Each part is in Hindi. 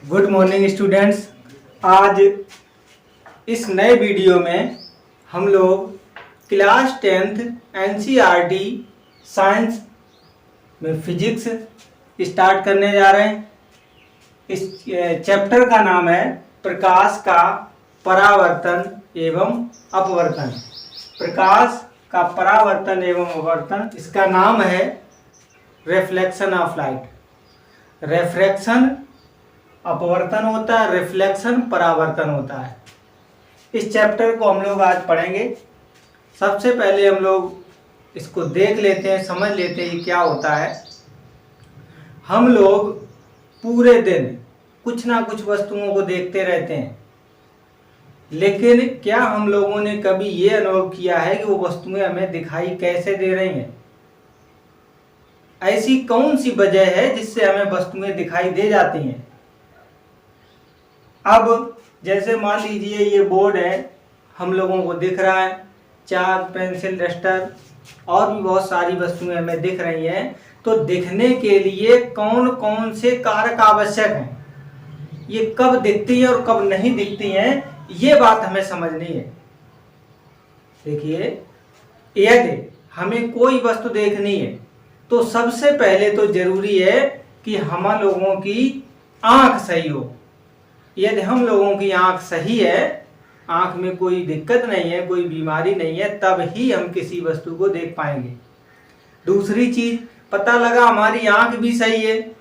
Good morning students. आज इस नए वीडियो में हम लोग क्लास 10th एनसीईआरटी साइंस में फिजिक्स स्टार्ट करने जा रहे हैं। इस चैप्टर का नाम है प्रकाश का परावर्तन एवं अपवर्तन। प्रकाश का परावर्तन एवं अपवर्तन, इसका नाम है रिफ्लेक्शन ऑफ लाइट। रिफ्रैक्शन अपवर्तन होता है, रिफ्लेक्शन परावर्तन होता है। इस चैप्टर को हम लोग आज पढ़ेंगे। सबसे पहले हम लोग इसको देख लेते हैं, समझ लेते हैं ये क्या होता है। हम लोग पूरे दिन कुछ ना कुछ वस्तुओं को देखते रहते हैं, लेकिन क्या हम लोगों ने कभी ये अनुभव किया है कि वो वस्तुएं हमें दिखाई कैसे दे रही हैं? ऐसी कौन सी वजह है जिससे हमें वस्तुएं दिखाई दे जाती हैं? अब जैसे मान लीजिए ये बोर्ड है, हम लोगों को दिख रहा है, चाक, पेंसिल, डस्टर और भी बहुत सारी वस्तुएं हमें दिख रही हैं। तो दिखने के लिए कौन कौन से कारक आवश्यक हैं, ये कब दिखती हैं और कब नहीं दिखती हैं, ये बात हमें समझनी है। देखिए, यदि हमें कोई वस्तु देखनी है तो सबसे पहले तो जरूरी है कि हम लोगों की आंख सही हो। यदि हम लोगों की आंख सही है, आंख में कोई दिक्कत नहीं है, कोई बीमारी नहीं है, तब ही हम किसी वस्तु को देख पाएंगे। दूसरी चीज, पता लगा हमारी आंख भी सही है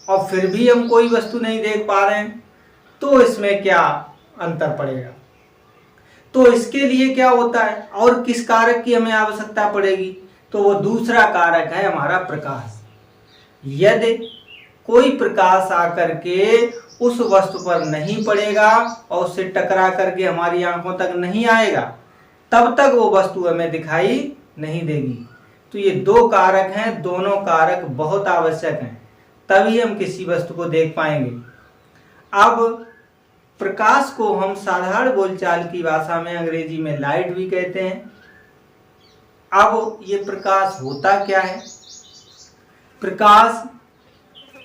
और फिर भी हम कोई वस्तु नहीं देख पा रहे हैं, तो इसमें क्या अंतर पड़ेगा? तो इसके लिए क्या होता है और किस कारक की हमें आवश्यकता पड़ेगी? तो वो दूसरा कारक है हमारा प्रकाश। यदि कोई प्रकाश आकर के उस वस्तु पर नहीं पड़ेगा और उससे टकरा करके हमारी आंखों तक नहीं आएगा, तब तक वो वस्तु हमें दिखाई नहीं देगी। तो ये दो कारक हैं, दोनों कारक बहुत आवश्यक हैं, तभी हम किसी वस्तु को देख पाएंगे। अब प्रकाश को हम साधारण बोलचाल की भाषा में, अंग्रेजी में लाइट भी कहते हैं। अब ये प्रकाश होता क्या है? प्रकाश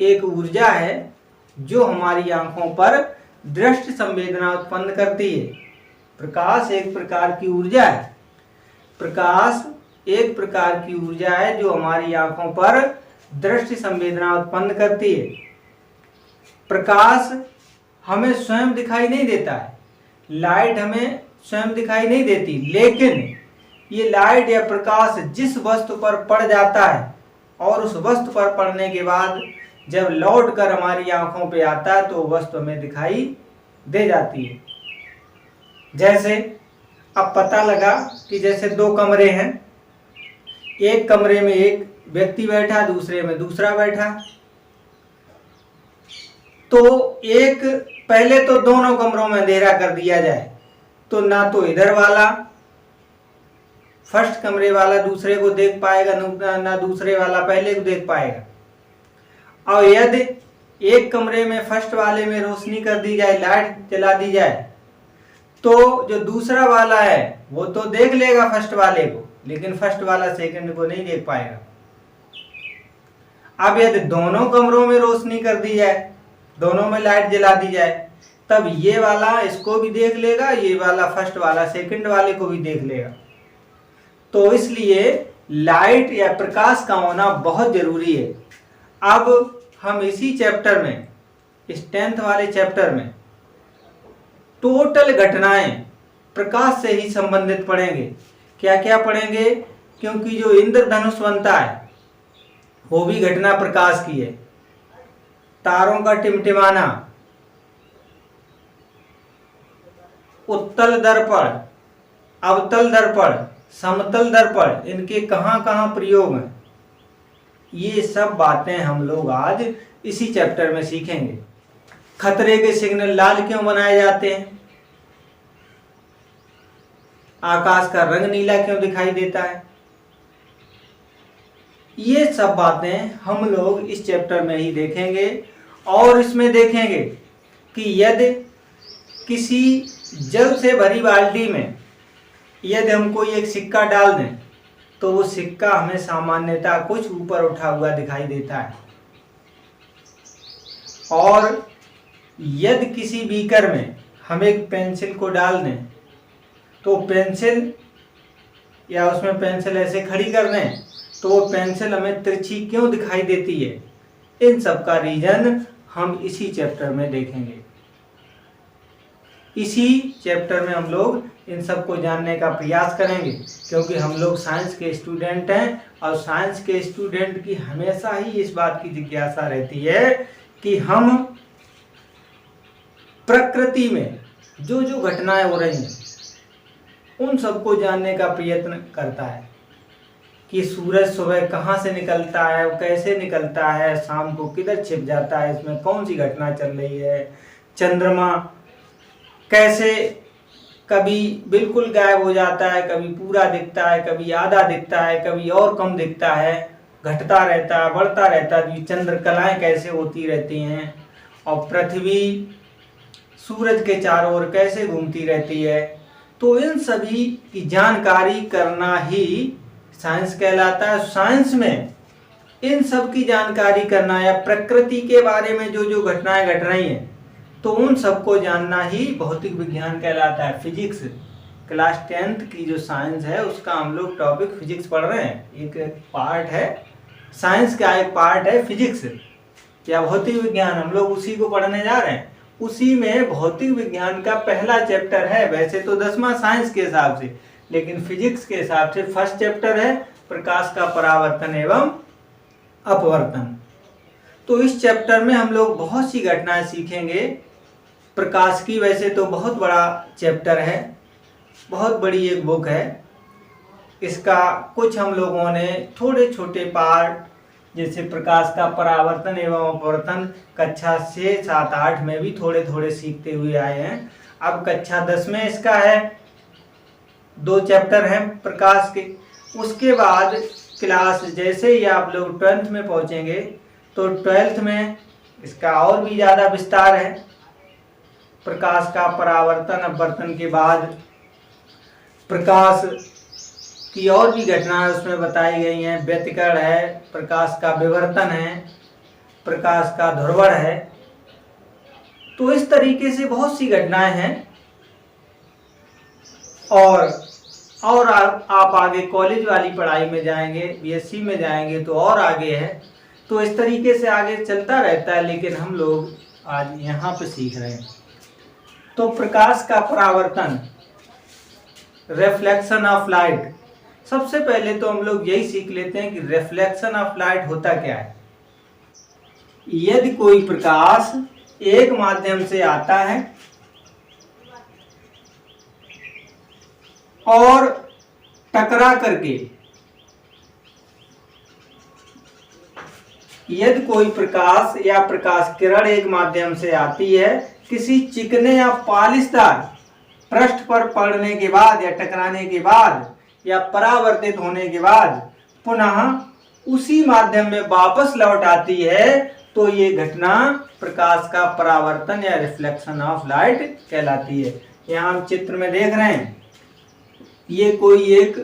एक ऊर्जा है जो हमारी आंखों पर दृष्टि संवेदना उत्पन्न करती है। प्रकाश एक प्रकार की ऊर्जा है। प्रकाश एक प्रकार की ऊर्जा है जो हमारी आंखों पर दृष्टि संवेदना उत्पन्न करती है। प्रकाश हमें स्वयं दिखाई नहीं देता है, लाइट हमें स्वयं दिखाई नहीं देती, लेकिन ये लाइट या प्रकाश जिस वस्तु पर पड़ जाता है और उस वस्तु पर पड़ने के बाद जब लौट कर हमारी आंखों पे आता है तो वस्तु हमें दिखाई दे जाती है। जैसे अब पता लगा कि जैसे दो कमरे हैं, एक कमरे में एक व्यक्ति बैठा, दूसरे में दूसरा बैठा। तो एक पहले तो दोनों कमरों में अंधेरा कर दिया जाए तो ना तो इधर वाला फर्स्ट कमरे वाला दूसरे को देख पाएगा, ना दूसरे वाला पहले को देख पाएगा। और यदि एक कमरे में फर्स्ट वाले में रोशनी कर दी जाए, लाइट जला दी जाए, तो जो दूसरा वाला है वो तो देख लेगा फर्स्ट वाले को, लेकिन फर्स्ट वाला सेकंड को नहीं देख पाएगा। अब यदि दोनों कमरों में रोशनी कर दी जाए, दोनों में लाइट जला दी जाए, तब ये वाला इसको भी देख लेगा, ये वाला फर्स्ट वाला सेकंड वाले को भी देख लेगा। तो इसलिए लाइट या प्रकाश का होना बहुत जरूरी है। अब हम इसी चैप्टर में, इस 10th वाले चैप्टर में टोटल घटनाएं प्रकाश से ही संबंधित पढ़ेंगे। क्या क्या पढ़ेंगे? क्योंकि जो इंद्रधनुष बनता है वो भी घटना प्रकाश की है। तारों का टिमटिमाना, उत्तल दर्पण, अवतल दर्पण, समतल दर्पण, इनके कहां कहां प्रयोग हैं, ये सब बातें हम लोग आज इसी चैप्टर में सीखेंगे। खतरे के सिग्नल लाल क्यों बनाए जाते हैं? आकाश का रंग नीला क्यों दिखाई देता है? ये सब बातें हम लोग इस चैप्टर में ही देखेंगे। और इसमें देखेंगे कि यदि किसी जल से भरी बाल्टी में यदि हम कोई एक सिक्का डाल दें तो वो सिक्का हमें सामान्यतः कुछ ऊपर उठा हुआ दिखाई देता है, और यदि किसी बीकर में हम एक पेंसिल को डाल दें तो पेंसिल या उसमें पेंसिल ऐसे खड़ी कर दें तो वो पेंसिल हमें तिरछी क्यों दिखाई देती है, इन सब का रीजन हम इसी चैप्टर में देखेंगे। इसी चैप्टर में हम लोग इन सब को जानने का प्रयास करेंगे, क्योंकि हम लोग साइंस के स्टूडेंट हैं और साइंस के स्टूडेंट की हमेशा ही इस बात की जिज्ञासा रहती है कि हम प्रकृति में जो जो घटनाएं हो रही हैं उन सबको जानने का प्रयत्न करता है कि सूरज सुबह कहाँ से निकलता है, कैसे निकलता है, शाम को किधर छिप जाता है, इसमें कौन सी घटना चल रही है, चंद्रमा कैसे कभी बिल्कुल गायब हो जाता है, कभी पूरा दिखता है, कभी आधा दिखता है, कभी और कम दिखता है, घटता रहता है, बढ़ता रहता है, चंद्रकलाएं कैसे होती रहती हैं, और पृथ्वी सूरज के चारों ओर कैसे घूमती रहती है। तो इन सभी की जानकारी करना ही साइंस कहलाता है। साइंस में इन सब की जानकारी करना या प्रकृति के बारे में जो जो घटनाएं घट रही हैं तो उन सबको जानना ही भौतिक विज्ञान कहलाता है। फिजिक्स क्लास 10th की जो साइंस है उसका हम लोग टॉपिक फिजिक्स पढ़ रहे हैं, एक पार्ट है साइंस का, एक पार्ट है फिजिक्स या भौतिक विज्ञान, हम लोग उसी को पढ़ने जा रहे हैं। उसी में भौतिक विज्ञान का पहला चैप्टर है, वैसे तो 10वां साइंस के हिसाब से, लेकिन फिजिक्स के हिसाब से फर्स्ट चैप्टर है प्रकाश का परावर्तन एवं अपवर्तन। तो इस चैप्टर में हम लोग बहुत सी घटनाएं सीखेंगे प्रकाश की। वैसे तो बहुत बड़ा चैप्टर है, बहुत बड़ी एक बुक है, इसका कुछ हम लोगों ने थोड़े छोटे पार्ट जैसे प्रकाश का परावर्तन एवं अपवर्तन कक्षा 6, 7, 8 में भी थोड़े थोड़े सीखते हुए आए हैं। अब कक्षा 10 में इसका है, 2 चैप्टर हैं प्रकाश के। उसके बाद क्लास जैसे ही आप लोग 12th में पहुंचेंगे तो 12th में इसका और भी ज़्यादा विस्तार है। प्रकाश का परावर्तन अपवर्तन के बाद प्रकाश की और भी घटनाएं उसमें बताई गई हैं। व्यतिकरण है, प्रकाश का विवर्तन है, प्रकाश का ध्रुवण है। तो इस तरीके से बहुत सी घटनाएं हैं। और आप आगे कॉलेज वाली पढ़ाई में जाएंगे, बीएससी में जाएंगे तो और आगे है। तो इस तरीके से आगे चलता रहता है, लेकिन हम लोग आज यहाँ पे सीख रहे हैं। तो प्रकाश का परावर्तन, रिफ्लेक्शन ऑफ लाइट, सबसे पहले तो हम लोग यही सीख लेते हैं कि रिफ्लेक्शन ऑफ लाइट होता क्या है। यदि कोई प्रकाश एक माध्यम से आता है और टकरा करके, यदि कोई प्रकाश या प्रकाश किरण एक माध्यम से आती है, किसी चिकने या पॉलिशदार पृष्ठ पर पड़ने के बाद या टकराने के बाद या परावर्तित होने के बाद पुनः उसी माध्यम में वापस लौट आती है, तो ये घटना प्रकाश का परावर्तन या रिफ्लेक्शन ऑफ लाइट कहलाती है। यहाँ हम चित्र में देख रहे हैं, ये कोई एक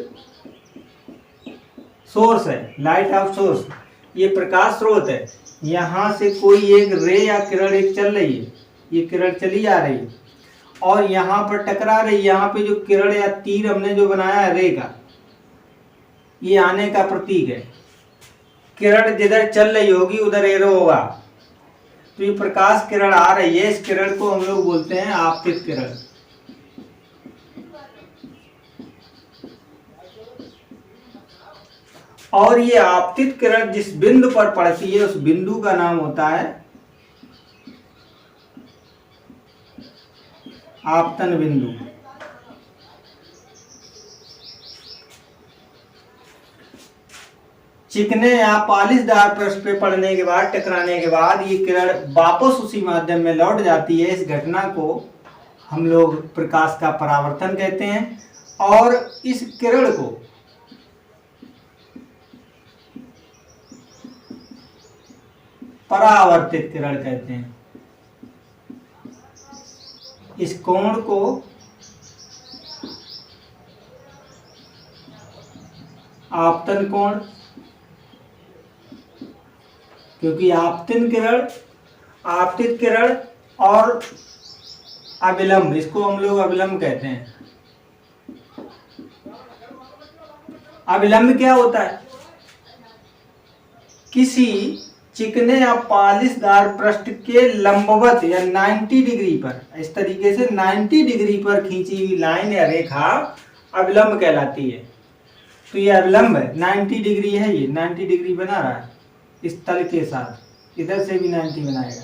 सोर्स है, लाइट ऑफ सोर्स, ये प्रकाश स्रोत है। यहाँ से कोई एक रे या किरण एक चल रही है, ये किरण चली आ रही है और यहाँ पर टकरा रही। यहाँ पे जो किरण या तीर हमने जो बनाया है रे का, ये आने का प्रतीक है। किरण जिधर चल रही होगी उधर एरो होगा। तो ये प्रकाश किरण आ रही है, इस किरण को हम लोग बोलते हैं आपतित किरण। और ये आपतित किरण जिस बिंदु पर पड़ती है उस बिंदु का नाम होता है आपतन बिंदु। चिकने या पॉलिशदार पृष्ठ पे पड़ने के बाद, टकराने के बाद ये किरण वापस उसी माध्यम में लौट जाती है। इस घटना को हम लोग प्रकाश का परावर्तन कहते हैं और इस किरण को परावर्तित किरण कहते हैं। इस कोण को आपतन कोण, क्योंकि आपतित किरण और अविलंब, इसको हम लोग अविलंब कहते हैं। अविलंब क्या होता है? किसी चिकने या पालिशदार पृष्ठ के लंबवत या 90 डिग्री पर, इस तरीके से 90 डिग्री पर खींची हुई लाइन या रेखा अविलंब कहलाती है। तो ये अविलंब है, 90 डिग्री है, ये 90 डिग्री बना रहा है इस तल के साथ, इधर से भी 90 बनाएगा।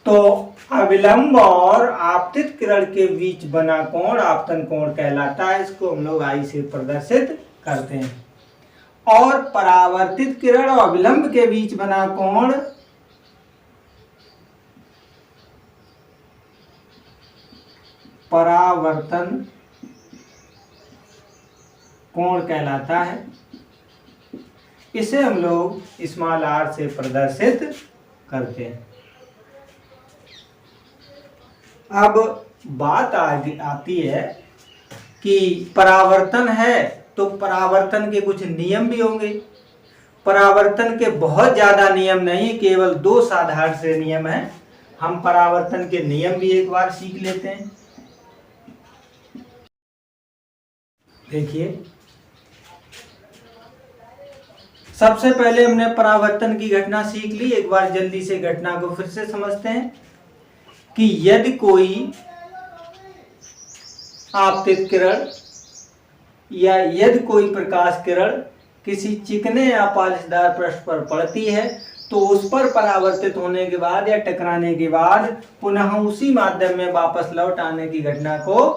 तो अविलंब और आपतित किरण के बीच बना कोण आपतन कोण कहलाता है। इसको हम लोग आई से प्रदर्शित करते हैं। और परावर्तित किरण और अविलंब के बीच बना कोण परावर्तन कोण कहलाता है। इसे हम लोग स्मॉल r से प्रदर्शित करते हैं। अब बात आती है कि परावर्तन है तो परावर्तन के कुछ नियम भी होंगे। परावर्तन के बहुत ज्यादा नियम नहीं, केवल 2 साधारण से नियम हैं। हम परावर्तन के नियम भी एक बार सीख लेते हैं। देखिए, सबसे पहले हमने परावर्तन की घटना सीख ली। एक बार जल्दी से घटना को फिर से समझते हैं कि यदि कोई आपतित किरण या यदि कोई प्रकाश किरण किसी चिकने या पालिशदार पृष्ठ पर पड़ती है तो उस पर परावर्तित होने के बाद या टकराने के बाद पुनः उसी माध्यम में वापस लौट आने की घटना को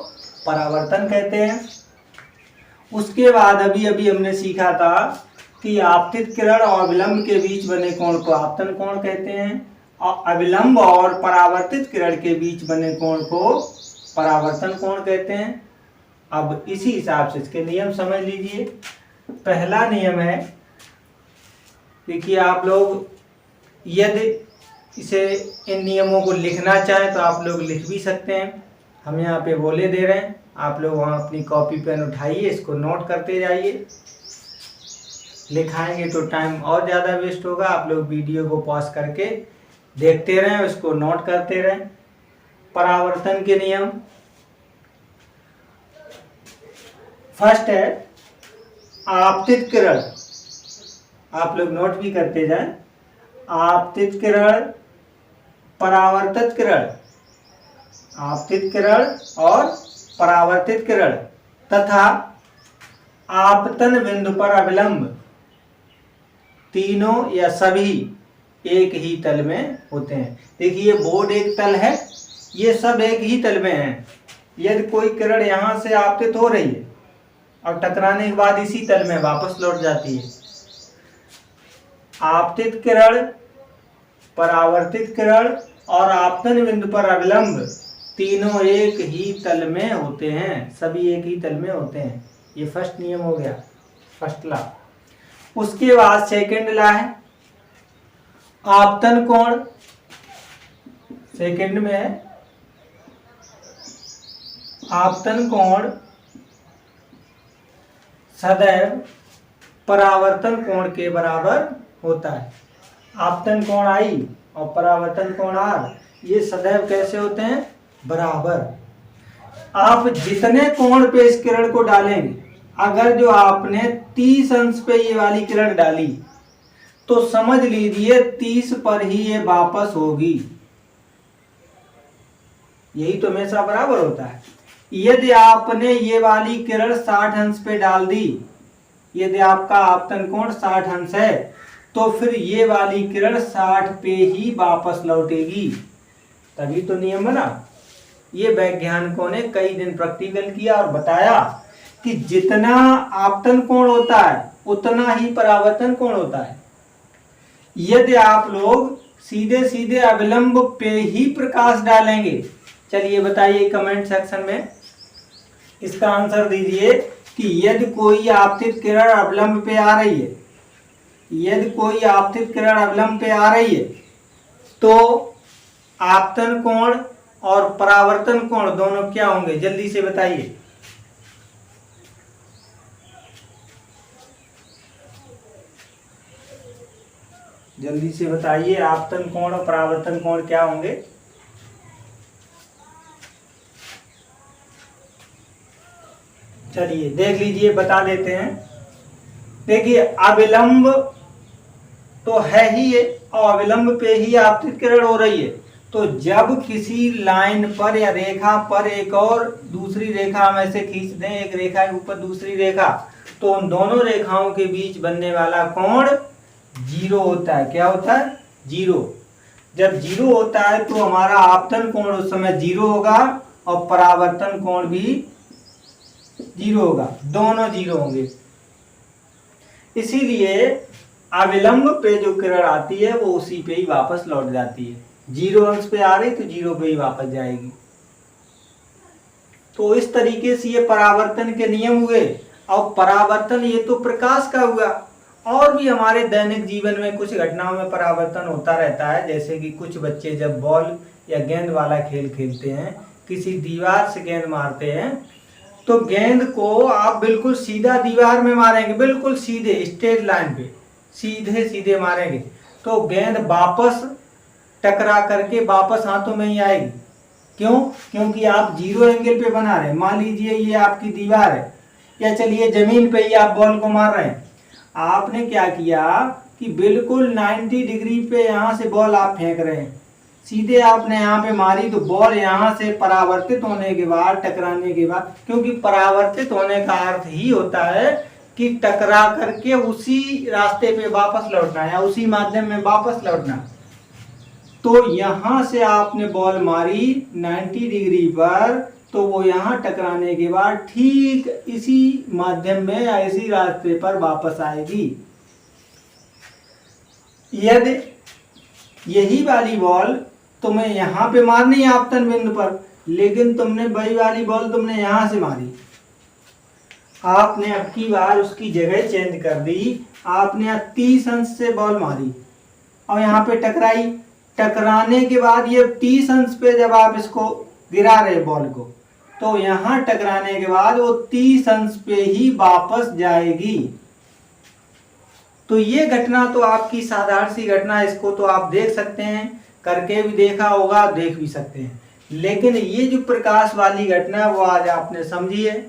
परावर्तन कहते हैं। उसके बाद अभी अभी हमने सीखा था कि आपतित किरण और अविलंब के बीच बने कोण को आपतन कोण कहते हैं और अविलंब और परावर्तित किरण के बीच बने कोण को परावर्तन कोण कहते हैं। अब इसी हिसाब से इसके नियम समझ लीजिए। पहला नियम है, देखिए आप लोग यदि इसे इन नियमों को लिखना चाहें तो आप लोग लिख भी सकते हैं। हम यहाँ पे बोले दे रहे हैं, आप लोग वहाँ अपनी कॉपी पेन उठाइए, इसको नोट करते जाइए। लिखाएंगे तो टाइम और ज़्यादा वेस्ट होगा। आप लोग वीडियो को पॉज करके देखते रहें, उसको नोट करते रहें। परावर्तन के नियम, फर्स्ट है आपतित किरण, आप लोग नोट भी करते जाएं। आपतित किरण, परावर्तित किरण, आपतित किरण और परावर्तित किरण तथा आपतन बिंदु पर अविलंब तीनों या सभी एक ही तल में होते हैं। देखिए बोर्ड एक तल है, ये सब एक ही तल में हैं। यदि कोई किरण यहाँ से आपतित हो रही है और टकराने के बाद इसी तल में वापस लौट जाती है। आपतित किरण, परावर्तित किरण और आपतन बिंदु पर अविलंब तीनों एक ही तल में होते हैं, सभी एक ही तल में होते हैं। ये फर्स्ट नियम हो गया, फर्स्ट लॉ। उसके बाद सेकंड लॉ है आपतन कोण, सेकंड में है आपतन कोण सदैव परावर्तन कोण के बराबर होता है। आपतन कोण I और परावर्तन कोण R ये सदैव कैसे होते हैं? बराबर। आप जितने कोण पे इस किरण को डालेंगे, अगर जो आपने 30 अंश पे ये वाली किरण डाली तो समझ लीजिए 30 पर ही ये वापस होगी। यही तो हमेशा बराबर होता है। यदि आपने ये वाली किरण 60 अंश पे डाल दी, यदि आपका आपतन कोण 60 अंश है तो फिर ये वाली किरण 60 पे ही वापस लौटेगी, तभी तो नियम बना। ये वैज्ञानिकों ने कई दिन प्रैक्टिकल किया और बताया कि जितना आपतन कोण होता है उतना ही परावर्तन कोण होता है। यदि आप लोग सीधे सीधे अविलंब पे ही प्रकाश डालेंगे, चलिए बताइए कमेंट सेक्शन में इसका आंसर दीजिए कि यदि कोई आपतित किरण अविलंब पे आ रही है, यदि कोई आपतित किरण अविलंब पे आ रही है तो आपतन कोण और परावर्तन कोण दोनों क्या होंगे? जल्दी से बताइए। जल्दी से बताइए आपतन कोण और परावर्तन कोण क्या होंगे। चलिए देख लीजिए, बता देते हैं। देखिए अविलंब तो है ही ये, और अविलंब पे ही आपतित किरण हो रही है। तो जब किसी लाइन पर या रेखा पर एक और दूसरी रेखा हम ऐसे खींच दें, एक रेखा के ऊपर दूसरी रेखा, तो उन दोनों रेखाओं के बीच बनने वाला कोण जीरो होता है। क्या होता है? जीरो। जब जीरो होता है तो हमारा आपतन कोण उस समय जीरो होगा और परावर्तन कोण भी जीरो होगा, दोनों जीरो होंगे। इसीलिए अविलंब पे जो किरण आती है वो उसी पे ही वापस लौट जाती है। जीरो अंश पे आ रही तो जीरो पे ही वापस जाएगी। तो इस तरीके से ये परावर्तन के नियम हुए। और परावर्तन ये तो प्रकाश का हुआ, और भी हमारे दैनिक जीवन में कुछ घटनाओं में परावर्तन होता रहता है। जैसे कि कुछ बच्चे जब बॉल या गेंद वाला खेल खेलते हैं, किसी दीवार से गेंद मारते हैं, तो गेंद को आप बिल्कुल सीधा दीवार में मारेंगे, बिल्कुल सीधे स्ट्रेट लाइन पे सीधे सीधे मारेंगे, तो गेंद वापस टकरा करके वापस हाथों में ही आएगी। क्यों? क्योंकि आप जीरो एंगल पे बना रहे हैं। मान लीजिए ये आपकी दीवार है, या चलिए जमीन पे ही आप बॉल को मार रहे हैं। आपने क्या किया कि बिल्कुल 90 डिग्री पे यहाँ से बॉल आप फेंक रहे हैं, सीधे आपने यहाँ पे मारी, तो बॉल यहाँ से परावर्तित होने के बाद, टकराने के बाद, क्योंकि परावर्तित होने का अर्थ ही होता है कि टकरा करके उसी रास्ते पे वापस लौटना या उसी माध्यम में वापस लौटना। तो यहाँ से आपने बॉल मारी 90 डिग्री पर, तो वो यहाँ टकराने के बाद ठीक इसी माध्यम में या इसी रास्ते पर वापस आएगी। यदि यही वाली बॉल तुम्हें यहाँ पे मारनी है आपतन बिंदु पर, लेकिन तुमने वही वाली बॉल तुमने यहाँ से मारी, आपने अब की बार उसकी जगह चेंज कर दी, आपने 30 अंश से बॉल मारी और यहाँ पे टकराई। टकराने के बाद ये 30 अंश पे जब आप इसको गिरा रहे बॉल को, तो यहाँ टकराने के बाद वो 30 अंश पे ही वापस जाएगी। तो ये घटना तो आपकी साधारण सी घटना, इसको तो आप देख सकते हैं, करके भी देखा होगा, देख भी सकते हैं। लेकिन ये जो प्रकाश वाली घटना वो आज आपने समझी है,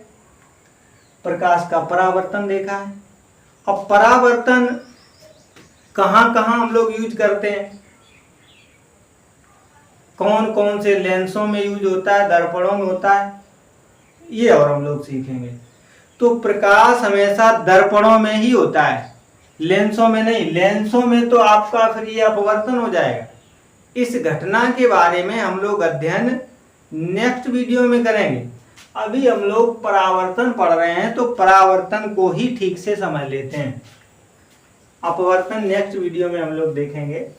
प्रकाश का परावर्तन देखा है। अब परावर्तन कहाँ कहाँ हम लोग यूज करते हैं, कौन कौन से लेंसों में यूज होता है, दर्पणों में होता है, ये और हम लोग सीखेंगे। तो प्रकाश हमेशा दर्पणों में ही होता है, लेंसों में नहीं। लेंसों में तो आपका फिर ये अपवर्तन हो जाएगा। इस घटना के बारे में हम लोग अध्ययन नेक्स्ट वीडियो में करेंगे। अभी हम लोग परावर्तन पढ़ रहे हैं, तो परावर्तन को ही ठीक से समझ लेते हैं। अपवर्तन नेक्स्ट वीडियो में हम लोग देखेंगे।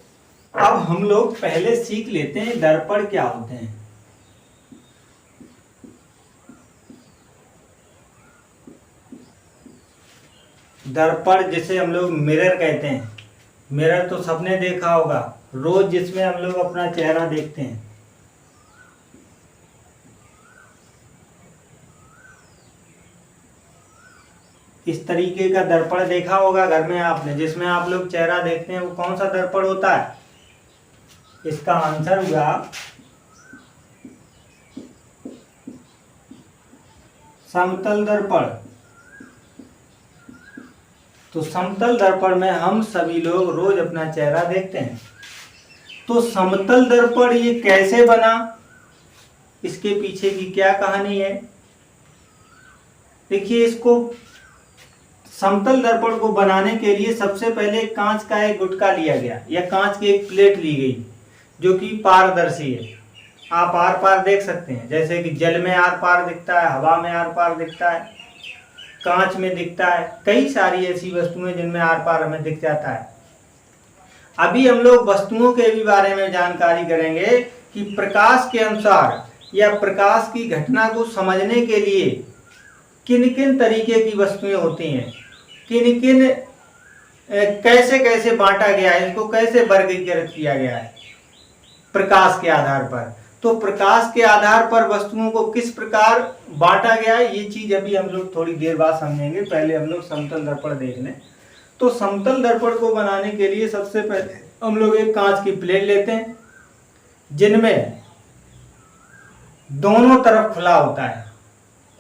अब हम लोग पहले सीख लेते हैं दर्पण क्या होते हैं। दर्पण जिसे हम लोग मिरर कहते हैं। मिरर तो सबने देखा होगा रोज, जिसमें हम लोग अपना चेहरा देखते हैं। इस तरीके का दर्पण देखा होगा घर में आपने, जिसमें आप लोग चेहरा देखते हैं। वो कौन सा दर्पण होता है? इसका आंसर हुआ समतल दर्पण। तो समतल दर्पण में हम सभी लोग रोज अपना चेहरा देखते हैं। तो समतल दर्पण ये कैसे बना, इसके पीछे की क्या कहानी है? देखिए, इसको समतल दर्पण को बनाने के लिए सबसे पहले कांच का एक गुटका लिया गया, या कांच की एक प्लेट ली गई, जो कि पारदर्शी है। आप आर पार देख सकते हैं, जैसे कि जल में आर पार दिखता है, हवा में आर पार दिखता है, कांच में दिखता है। कई सारी ऐसी वस्तुएं जिनमें आर पार हमें दिख जाता है। अभी हम लोग वस्तुओं के भी बारे में जानकारी करेंगे कि प्रकाश के अनुसार या प्रकाश की घटना को समझने के लिए किन किन तरीके की वस्तुएं होती हैं, किन किन कैसे कैसे बांटा गया है, इनको कैसे वर्गीकृत किया गया है प्रकाश के आधार पर। तो प्रकाश के आधार पर वस्तुओं को किस प्रकार बांटा गया है, ये चीज अभी हम लोग थोड़ी देर बाद समझेंगे। पहले हम लोग समतल दर्पण देख लें। तो समतल दर्पण को बनाने के लिए सबसे पहले हम लोग एक कांच की प्लेट लेते हैं जिनमें दोनों तरफ खुला होता है,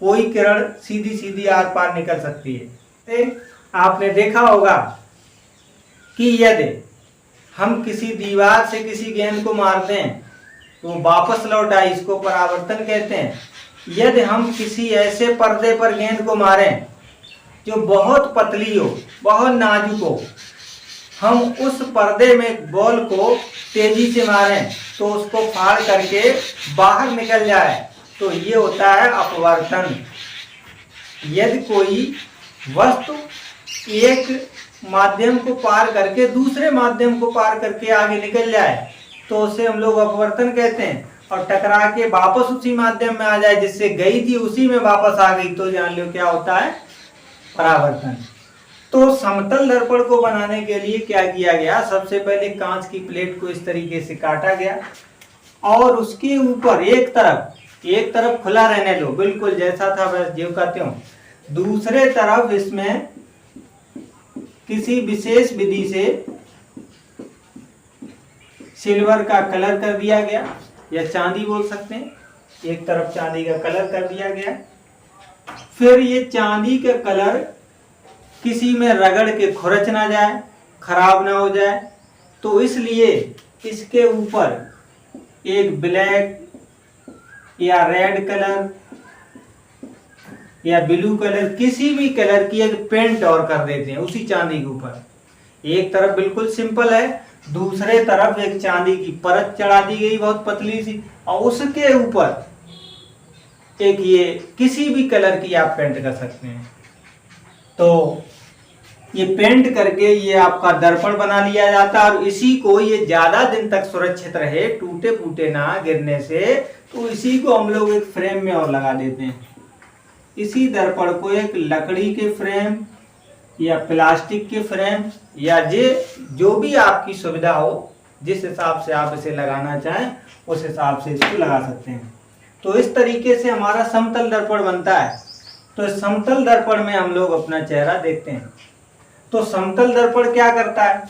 कोई किरण सीधी सीधी आर पार निकल सकती है। आपने देखा होगा कि यदि हम किसी दीवार से किसी गेंद को मारते हैं तो वापस लौट आए, इसको परावर्तन कहते हैं। यदि हम किसी ऐसे पर्दे पर गेंद को मारें जो बहुत पतली हो, बहुत नाजुक हो, हम उस पर्दे में बॉल को तेजी से मारें तो उसको फाड़ करके बाहर निकल जाए, तो ये होता है अपवर्तन। यदि कोई वस्तु एक माध्यम को पार करके दूसरे माध्यम को पार करके आगे निकल जाए तो उसे हम लोग अपवर्तन कहते हैं, और टकरा के वापस उसी माध्यम में आ जाए जिससे गई थी उसी में वापस आ गई तो जान लो क्या होता है, परावर्तन। तो समतल दर्पण को बनाने के लिए क्या किया गया, सबसे पहले कांच की प्लेट को इस तरीके से काटा गया और उसके ऊपर एक तरफ खुला रहने दो, बिल्कुल जैसा था बस ज्यों का त्यों। दूसरे तरफ इसमें किसी विशेष विधि से सिल्वर का कलर कर दिया गया या चांदी बोल सकते हैं, एक तरफ चांदी का कलर कर दिया गया। फिर ये चांदी का कलर किसी में रगड़ के खुरच ना जाए, खराब ना हो जाए, तो इसलिए इसके ऊपर एक ब्लैक या रेड कलर या ब्लू कलर, किसी भी कलर की एक पेंट और कर देते हैं उसी चांदी के ऊपर। एक तरफ बिल्कुल सिंपल है, दूसरे तरफ एक चांदी की परत चढ़ा दी गई बहुत पतली सी, और उसके ऊपर एक ये किसी भी कलर की आप पेंट कर सकते हैं। तो ये पेंट करके ये आपका दर्पण बना लिया जाता है, और इसी को ये ज्यादा दिन तक सुरक्षित रहे, टूटे फूटे ना गिरने से, तो इसी को हम लोग एक फ्रेम में और लगा देते हैं। इसी दर्पण को एक लकड़ी के फ्रेम या प्लास्टिक के फ्रेम या जो भी आपकी सुविधा हो, जिस हिसाब से आप इसे लगाना चाहें उस हिसाब से इसको लगा सकते हैं। तो इस तरीके से हमारा समतल दर्पण बनता है। तो इस समतल दर्पण में हम लोग अपना चेहरा देखते हैं। तो समतल दर्पण क्या करता है,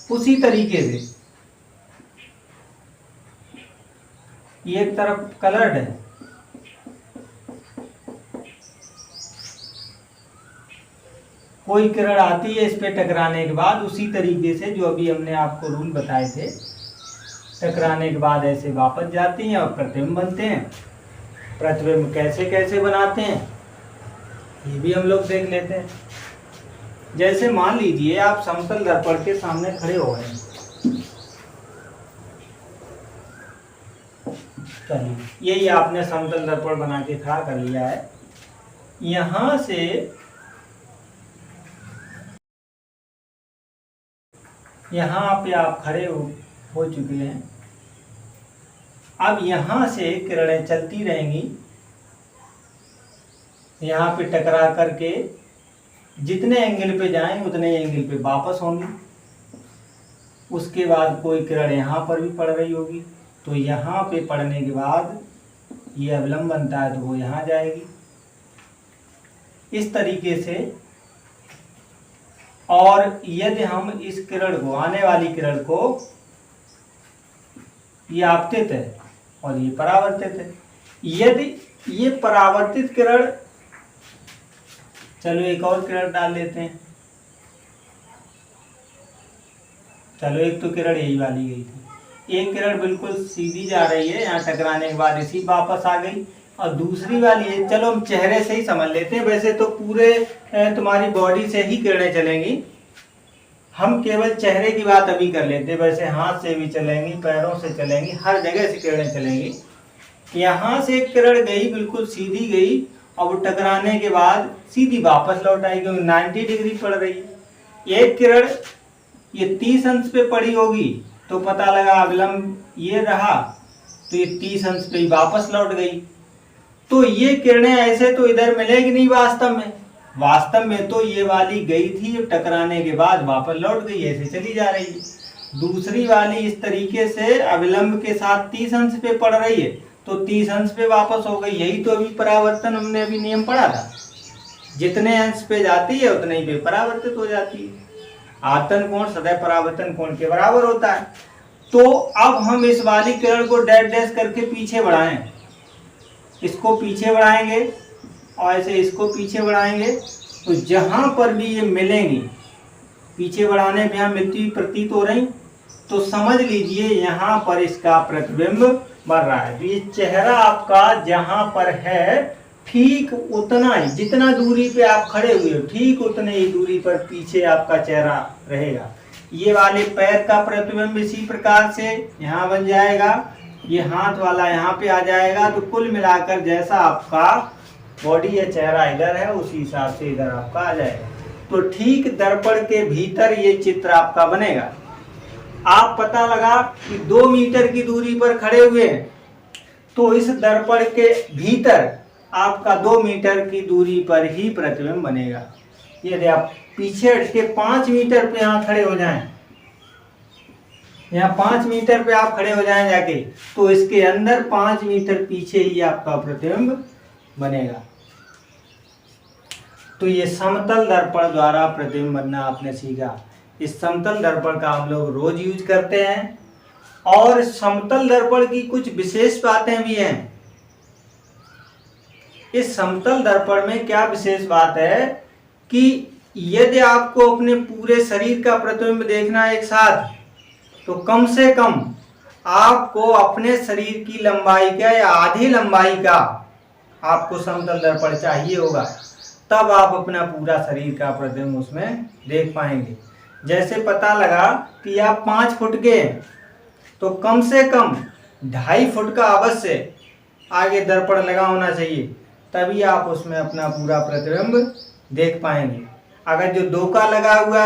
उसी तरीके से एक तरफ कलर्ड है, कोई किरण आती है इस पे टकराने के बाद, उसी तरीके से जो अभी हमने आपको रूल बताए थे, टकराने के बाद ऐसे वापस जाती हैं और प्रतिबिंब बनते हैं। प्रतिबिंब कैसे कैसे बनाते हैं ये भी हम लोग देख लेते हैं। जैसे मान लीजिए आप समतल दर्पण के सामने खड़े हो गए, चलिए यही आपने समतल दर्पण बना के खड़ा कर लिया है। यहां से यहाँ पे आप खड़े हो चुके हैं। अब यहाँ से किरणें चलती रहेंगी, यहाँ पे टकरा करके जितने एंगल पे जाएं उतने एंगल पे वापस होंगी। उसके बाद कोई किरण यहाँ पर भी पड़ रही होगी, तो यहाँ पे पड़ने के बाद ये अवलंब बनता है तो वो यहाँ जाएगी। इस तरीके से। और यदि हम इस किरण को, आने वाली किरण को, ये आपतित है और ये परावर्तित है, यदि ये परावर्तित किरण, चलो एक और किरण डाल लेते हैं, चलो एक तो किरण यही वाली गई थी, एक किरण बिल्कुल सीधी जा रही है, यहाँ टकराने के बाद इसी वापस आ गई, और दूसरी वाली है, चलो हम चेहरे से ही समझ लेते हैं, वैसे तो पूरे तुम्हारी बॉडी से ही किरणें चलेंगी, हम केवल चेहरे की बात अभी कर लेते हैं, वैसे हाथ से भी चलेंगी, पैरों से चलेंगी, हर जगह से किरणें चलेंगी। यहाँ से एक किरण गई, बिल्कुल सीधी गई, और वो टकराने के बाद सीधी वापस लौट आई, क्योंकि 90 डिग्री पड़ रही है। एक किरण ये 30 अंश पे पड़ी होगी, तो पता लगा अवलंब ये रहा, तो ये 30 अंश पे ही वापस लौट गई। तो ये किरणें ऐसे तो इधर मिलेगी नहीं वास्तव में तो ये वाली गई थी, टकराने के बाद वापस लौट गई, ऐसे चली जा रही है। दूसरी वाली इस तरीके से अविलंब के साथ 30 अंश पे पड़ रही है, तो 30 अंश पे वापस हो गई। यही तो अभी परावर्तन हमने अभी नियम पढ़ा था, जितने अंश पे जाती है उतने ही पे परावर्तित हो जाती है। आतन कोण सदैव परावर्तन कोण के बराबर होता है। तो अब हम इस वाली किरण को डैश डैश करके पीछे बढ़ाएं, इसको पीछे बढ़ाएंगे और ऐसे इसको पीछे बढ़ाएंगे, तो जहां पर भी ये मिलेंगी, पीछे बढ़ाने पे यहाँ मिलती हुई प्रतीत हो रही, तो समझ लीजिए यहाँ पर इसका प्रतिबिंब बन रहा है। तो ये चेहरा आपका जहां पर है ठीक उतना ही, जितना दूरी पे आप खड़े हुए हो ठीक उतने ही दूरी पर पीछे आपका चेहरा रहेगा। ये वाले पैर का प्रतिबिंब इसी प्रकार से यहाँ बन जाएगा, ये हाथ वाला यहाँ पे आ जाएगा। तो कुल मिलाकर जैसा आपका बॉडी या चेहरा इधर है उसी हिसाब से इधर आपका आ जाएगा। तो ठीक दर्पण के भीतर ये चित्र आपका बनेगा। आप पता लगा कि 2 मीटर की दूरी पर खड़े हुए हैं, तो इस दर्पण के भीतर आपका 2 मीटर की दूरी पर ही प्रतिबिंब बनेगा। यदि आप पीछे हट के 5 मीटर पे यहाँ खड़े हो जाएं, यहाँ 5 मीटर पे आप खड़े हो जाएं जाके, तो इसके अंदर 5 मीटर पीछे ही आपका प्रतिबिंब बनेगा। तो ये समतल दर्पण द्वारा प्रतिबिंब बनना आपने सीखा। इस समतल दर्पण का हम लोग रोज यूज करते हैं, और समतल दर्पण की कुछ विशेष बातें भी हैं। इस समतल दर्पण में क्या विशेष बात है कि यदि आपको अपने पूरे शरीर का प्रतिबिंब देखना है एक साथ, तो कम से कम आपको अपने शरीर की लंबाई का या आधी लंबाई का आपको समतल दर्पण चाहिए होगा, तब आप अपना पूरा शरीर का प्रतिबिंब उसमें देख पाएंगे। जैसे पता लगा कि आप 5 फुट के हैं, तो कम से कम 2.5 फुट का अवश्य आगे दर्पण लगा होना चाहिए, तभी आप उसमें अपना पूरा प्रतिबिंब देख पाएंगे। अगर जो 2 का लगा हुआ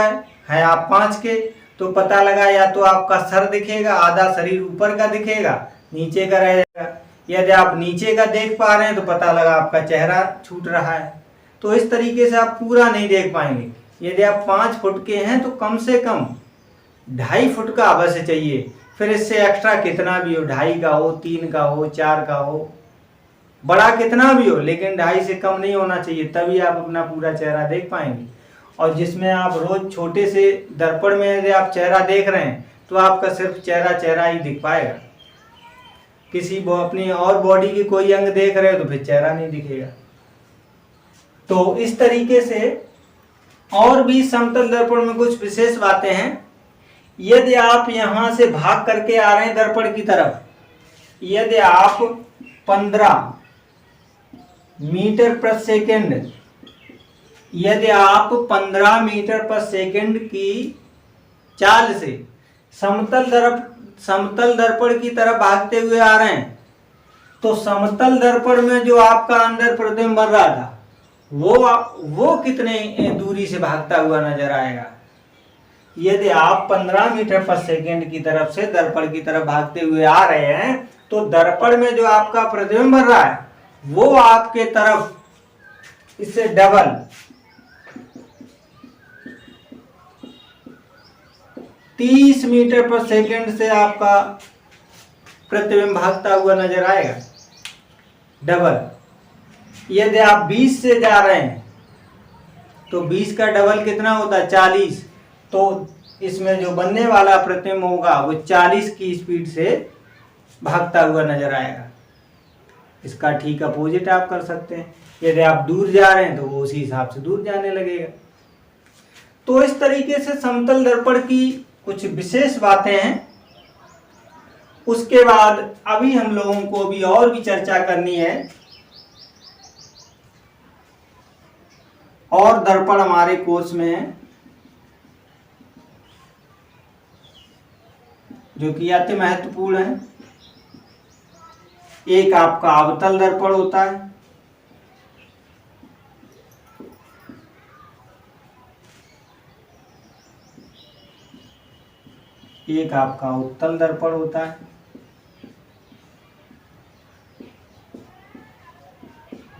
है आप 5 के, तो पता लगा या तो आपका सर दिखेगा, आधा शरीर ऊपर का दिखेगा, नीचे का रह जाएगा। यदि आप नीचे का देख पा रहे हैं तो पता लगा आपका चेहरा छूट रहा है। तो इस तरीके से आप पूरा नहीं देख पाएंगे। यदि आप 5 फुट के हैं तो कम से कम 2.5 फुट का अवश्य चाहिए। फिर इससे एक्स्ट्रा कितना भी हो, 2.5 का हो, 3 का हो, 4 का हो, बड़ा कितना भी हो, लेकिन 2.5 से कम नहीं होना चाहिए, तभी आप अपना पूरा चेहरा देख पाएंगे। और जिसमें आप रोज छोटे से दर्पण में यदि आप चेहरा देख रहे हैं, तो आपका सिर्फ चेहरा ही दिख पाएगा। किसी अपनी और बॉडी की कोई अंग देख रहे हो तो फिर चेहरा नहीं दिखेगा। तो इस तरीके से और भी समतल दर्पण में कुछ विशेष बातें हैं। यदि आप यहां से भाग करके आ रहे हैं दर्पण की तरफ, यदि आप 15 मीटर प्रति सेकंड, यदि आप 15 मीटर प्रति सेकंड की चाल से समतल दर्पण की तरफ भागते हुए आ रहे हैं, तो समतल दर्पण में जो आपका अंदर प्रतिबिंब बन रहा था वो कितने दूरी से भागता हुआ नजर आएगा। यदि आप 15 मीटर प्रति सेकंड की तरफ से दर्पण की तरफ भागते हुए आ रहे हैं, तो दर्पण में जो आपका प्रतिबिंब बन रहा है वो आपके तरफ इससे डबल 30 मीटर प्रति सेकंड से आपका प्रतिबिंब भागता हुआ नजर आएगा, डबल। यदि आप 20 से जा रहे हैं तो 20 का डबल कितना होता है, 40। तो इसमें जो बनने वाला प्रतिबिंब होगा वो 40 की स्पीड से भागता हुआ नजर आएगा। इसका ठीक अपोजिट आप कर सकते हैं। यदि आप दूर जा रहे हैं तो वो उसी हिसाब से दूर जाने लगेगा। तो इस तरीके से समतल दर्पण की कुछ विशेष बातें हैं। उसके बाद अभी हम लोगों को भी और भी चर्चा करनी है। और दर्पण हमारे कोर्स में है जो कि अति महत्वपूर्ण है। एक आपका अवतल दर्पण होता है, एक आपका उत्तल दर्पण होता है।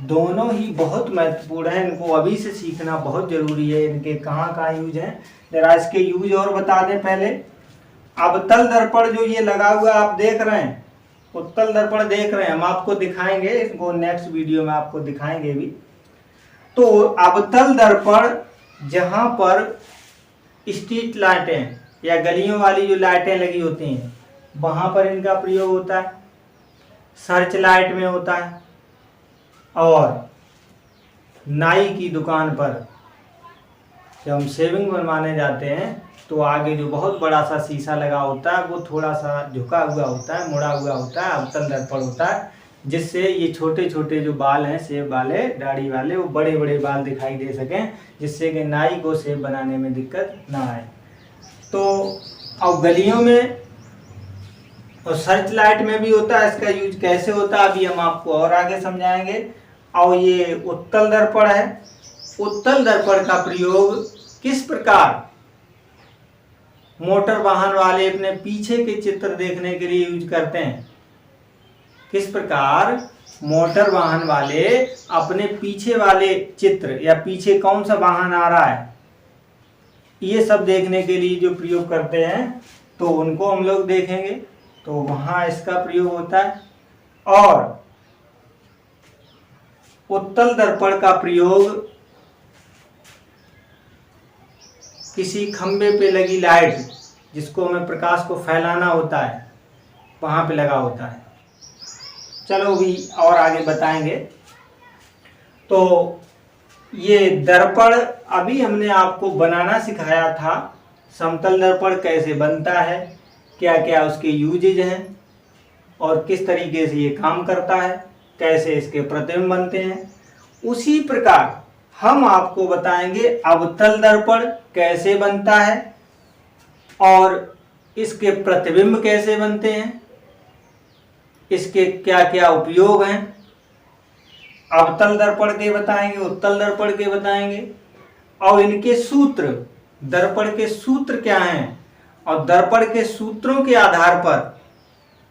दोनों ही बहुत महत्वपूर्ण है, इनको अभी से सीखना बहुत जरूरी है। इनके कहाँ कहाँ यूज है, जरा इसके यूज और बता दें पहले। अवतल दर्पण जो ये लगा हुआ आप देख रहे हैं, उत्तल दर्पण देख रहे हैं, हम आपको दिखाएंगे, इसको नेक्स्ट वीडियो में आपको दिखाएंगे भी। तो अवतल दर्पण जहां पर स्ट्रीट लाइटें या गलियों वाली जो लाइटें लगी होती हैं वहाँ पर इनका प्रयोग होता है, सर्च लाइट में होता है, और नाई की दुकान पर जब हम शेविंग बनवाने जाते हैं तो आगे जो बहुत बड़ा सा शीशा लगा होता है वो थोड़ा सा झुका हुआ होता है, मुड़ा हुआ होता है, अवतल दर्पण होता है, जिससे ये छोटे छोटे जो बाल हैं शेव वाले, दाढ़ी वाले, वो बड़े बड़े बाल दिखाई दे सकें, जिससे कि नाई को शेव बनाने में दिक्कत ना आए। तो अब गलियों में और सर्च लाइट में भी होता है, इसका यूज कैसे होता है अभी हम आपको और आगे समझाएंगे। और ये उत्तल दर्पण है, उत्तल दर्पण का प्रयोग किस प्रकार मोटर वाहन वाले अपने पीछे के चित्र देखने के लिए यूज करते हैं, किस प्रकार मोटर वाहन वाले अपने पीछे वाले चित्र या पीछे कौन सा वाहन आ रहा है ये सब देखने के लिए जो प्रयोग करते हैं तो उनको हम लोग देखेंगे। तो वहां इसका प्रयोग होता है। और उत्तल दर्पण का प्रयोग किसी खंबे पे लगी लाइट जिसको हमें प्रकाश को फैलाना होता है वहां पे लगा होता है। चलो भी और आगे बताएंगे। तो ये दर्पण अभी हमने आपको बनाना सिखाया था, समतल दर्पण कैसे बनता है, क्या क्या उसके यूजेज हैं और किस तरीके से ये काम करता है, कैसे इसके प्रतिबिंब बनते हैं। उसी प्रकार हम आपको बताएंगे अवतल दर्पण कैसे बनता है और इसके प्रतिबिंब कैसे बनते हैं, इसके क्या क्या उपयोग हैं। अवतल दर्पण के बताएंगे, उत्तल दर्पण के बताएंगे, और इनके सूत्र, दर्पण के सूत्र क्या हैं, और दर्पण के सूत्रों के आधार पर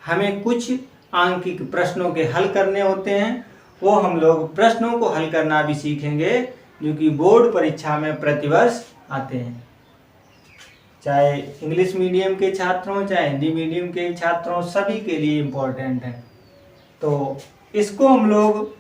हमें कुछ आंकिक प्रश्नों के हल करने होते हैं। वो हम लोग प्रश्नों को हल करना भी सीखेंगे जो कि बोर्ड परीक्षा में प्रतिवर्ष आते हैं, चाहे इंग्लिश मीडियम के छात्र हों चाहे हिंदी मीडियम के छात्र हों, सभी के लिए इम्पोर्टेंट है। तो इसको हम लोग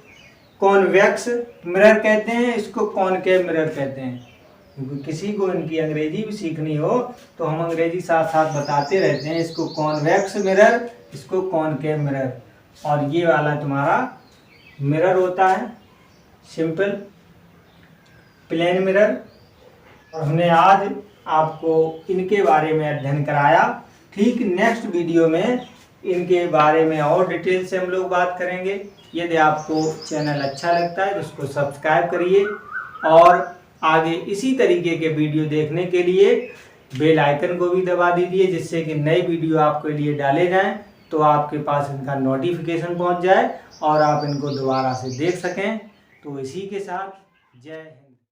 कॉन्वेक्स मिरर कहते हैं, इसको कॉनकेव मिरर कहते हैं। क्योंकि किसी को इनकी अंग्रेजी भी सीखनी हो तो हम अंग्रेजी साथ साथ बताते रहते हैं। इसको कॉन्वेक्स मिरर, इसको कॉनकेव मिरर, और ये वाला तुम्हारा मिरर होता है सिंपल प्लेन मिरर। और हमने आज आपको इनके बारे में अध्ययन कराया। ठीक नेक्स्ट वीडियो में इनके बारे में और डिटेल से हम लोग बात करेंगे। यदि आपको चैनल अच्छा लगता है तो उसको सब्सक्राइब करिए और आगे इसी तरीके के वीडियो देखने के लिए बेल आइकन को भी दबा दीजिए, जिससे कि नए वीडियो आपके लिए डाले जाएं तो आपके पास इनका नोटिफिकेशन पहुंच जाए और आप इनको दोबारा से देख सकें। तो इसी के साथ जय हिंद।